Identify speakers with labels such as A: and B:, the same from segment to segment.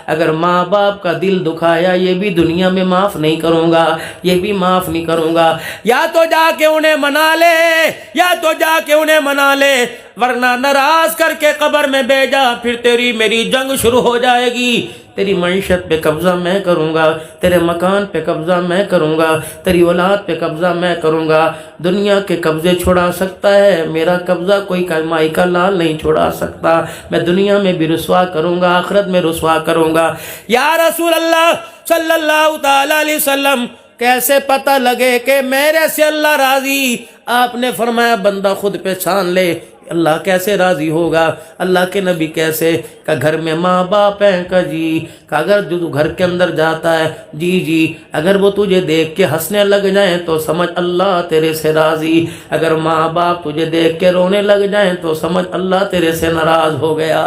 A: اگر ماں باپ کا دل دکھایا یہ بھی دنیا میں معاف نہیں کروں گا، یہ بھی معاف نہیں کروں گا۔ یا تو جا کے انہیں منا لے، یا تو جا کے انہیں منا لے، ورنہ ناراض کر کے قبر میں بھیجا، پھر تیری میری جنگ شروع ہو جائے گی۔ تیری معیشت پہ قبضہ میں کروں گا، تیرے مکان پہ قبضہ میں کروں گا، تیری اولاد پہ قبضہ میں کروں گا۔ دنیا کے قبضے چھڑا سکتا ہے، میرا قبضہ کوئی کمائی کا لال نہیں چھڑا سکتا۔ میں دنیا میں بھی رسوا کروں گا، آخرت میں رسوا کروں گا۔ یا رسول اللہ صلی اللہ تعالی علیہ وسلم، کیسے پتہ لگے کہ میرے سے اللہ راضی؟ آپ نے فرمایا بندہ خود پہچان لے، اللہ کیسے راضی ہوگا؟ اللہ کے نبی کیسے؟ کہ گھر میں ماں باپ ہیں، کہ جی، کہ اگر جو گھر کے اندر جاتا ہے، جی، اگر وہ تجھے دیکھ کے ہنسنے لگ جائیں تو سمجھ اللہ تیرے سے راضی، اگر ماں باپ تجھے دیکھ کے رونے لگ جائیں تو سمجھ اللہ تیرے سے ناراض ہو گیا۔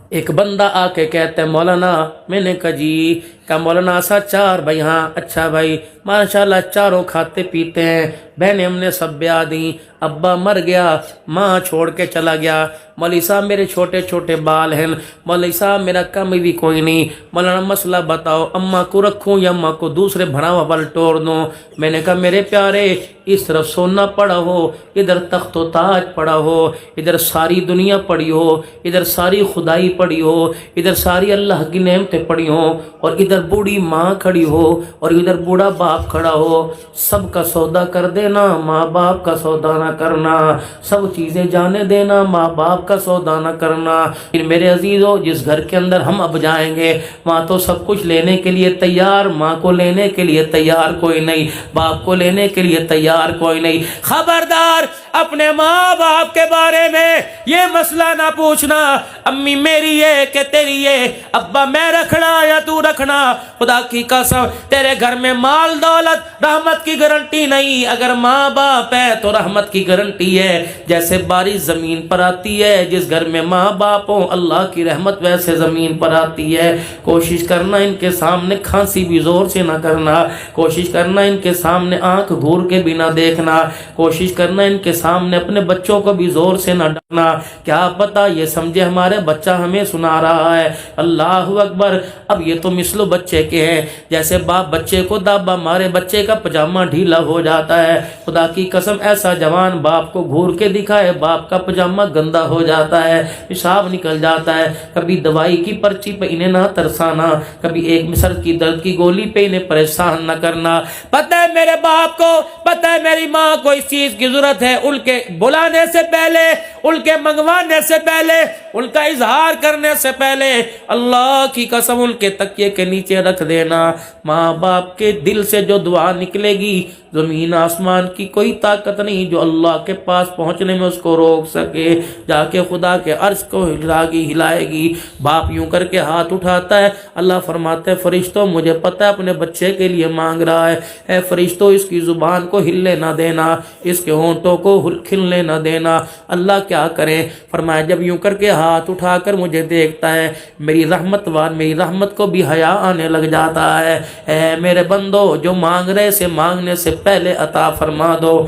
A: ایک بندہ آ کے کہتا ہے مولانا، میں نے کہا جی، کہ مولانا سا چار بھائی؟ ہاں۔ اچھا بھائی، ماشاءاللہ چاروں کھاتے پیتے ہیں، بہنیں ہم نے سب بیاہ دیں، ابا مر گیا، ماں چھوڑ کے چلا گیا، مولوی صاحب میرے چھوٹے چھوٹے بال ہیں، مولوی صاحب میرا کم بھی کوئی نہیں، مولانا مسئلہ بتاؤ، اماں کو رکھوں یا اماں کو دوسرے بھراوا بل توڑ دوں؟ میں نے کہا میرے پیارے، اس طرف سونا پڑا ہو، ادھر تخت و تاج پڑا ہو، ادھر ساری دنیا پڑی ہو، ادھر ساری خدائی پڑی ہو، ادھر ساری اللہ کی نعمتیں پڑی ہوں، اور ادھر بوڑھی ماں کھڑی ہو اور ادھر بوڑھا باپ کھڑا ہو، سب کا سودا کر دینا، ماں باپ کا سودا نہ کرنا، سب چیزیں جانے دینا، ماں باپ کا سودا نہ کرنا۔ پھر میرے عزیزو، جس گھر کے اندر ہم اب جائیں گے وہاں تو سب کچھ لینے کے لیے تیار، ماں کو لینے کے لیے تیار کوئی نہیں، باپ کو لینے کے لیے تیار کوئی نہیں۔ خبردار، اپنے ماں باپ کے بارے میں یہ مسئلہ نہ پوچھنا، امی میری ہے کہ تیری ہے، ابا میں رکھنا یا تو رکھنا، خدا کی قسم تیرے گھر میں مال دولت رحمت کی گارنٹی نہیں، اگر ماں باپ ہے تو رحمت کی گارنٹی ہے۔ جیسے بارش زمین پر آتی ہے، جس گھر میں ماں باپ ہوں اللہ کی رحمت ویسے زمین پر آتی ہے۔ کوشش کرنا ان کے سامنے کھانسی بھی زور سے نہ کرنا، کوشش کرنا ان کے سامنے آنکھ گھور کے بھی نہ دیکھنا، کوشش کرنا ان کے سامنے اپنے بچوں کو بھی زور سے نہ ڈانٹنا، کیا پتا یہ سمجھے ہمارے بچہ ہمیں سنا رہا ہے۔ اللہ اکبر۔ اب یہ تو مثل بچے کے ہیں، جیسے باپ بچے کو دابا مارے، بچے کا پجامہ ڈھیلا ہو جاتا ہے، خدا کی قسم ایسا جوان باپ کو گھور کے دکھائے، باپ کا پجامہ گندا ہو جاتا ہے، پیشاب نکل جاتا ہے۔ کبھی دوائی کی پرچی پہ انہیں نہ ترسانا، کبھی ایک سر کی درد کی گولی پہ انہیں پریشان نہ کرنا۔ پتہ ہے میرے باپ کو، پتہ ہے میری ماں کو اس چیز کی ضرورت ہے، ان کے بلانے سے پہلے، ان کے منگوانے سے پہلے، ان کا اظہار کرنے سے پہلے اللہ کی قسم ان کے تکیے کے نیچے رکھ دینا۔ ماں باپ کے دل سے جو دعا نکلے گی، زمین آسمان کی کوئی طاقت نہیں جو اللہ کے پاس پہنچنے میں اس کو روک سکے۔ جا کے خدا کے عرش کو ہلائے گی۔ باپ یوں کر کے ہاتھ اٹھاتا ہے، اللہ فرماتے ہیں فرشتوں مجھے پتہ ہے اپنے بچے کے لیے مانگ رہا ہے، اے فرشتوں اس کی زبان کو ہلنے نہ دینا، اس کے ہونٹوں کو کھلنے نہ دینا۔ اللہ کیا کرے؟ فرمایا جب یوں کر کے ہاتھ اٹھا کر مجھے دیکھتا ہے، میری رحمت میری رحمت کو بھی حیا آنے لگ جاتا ہے۔ اے میرے بندو، جو مانگ رہے سے مانگنے سے پہلے عطا فرما دو۔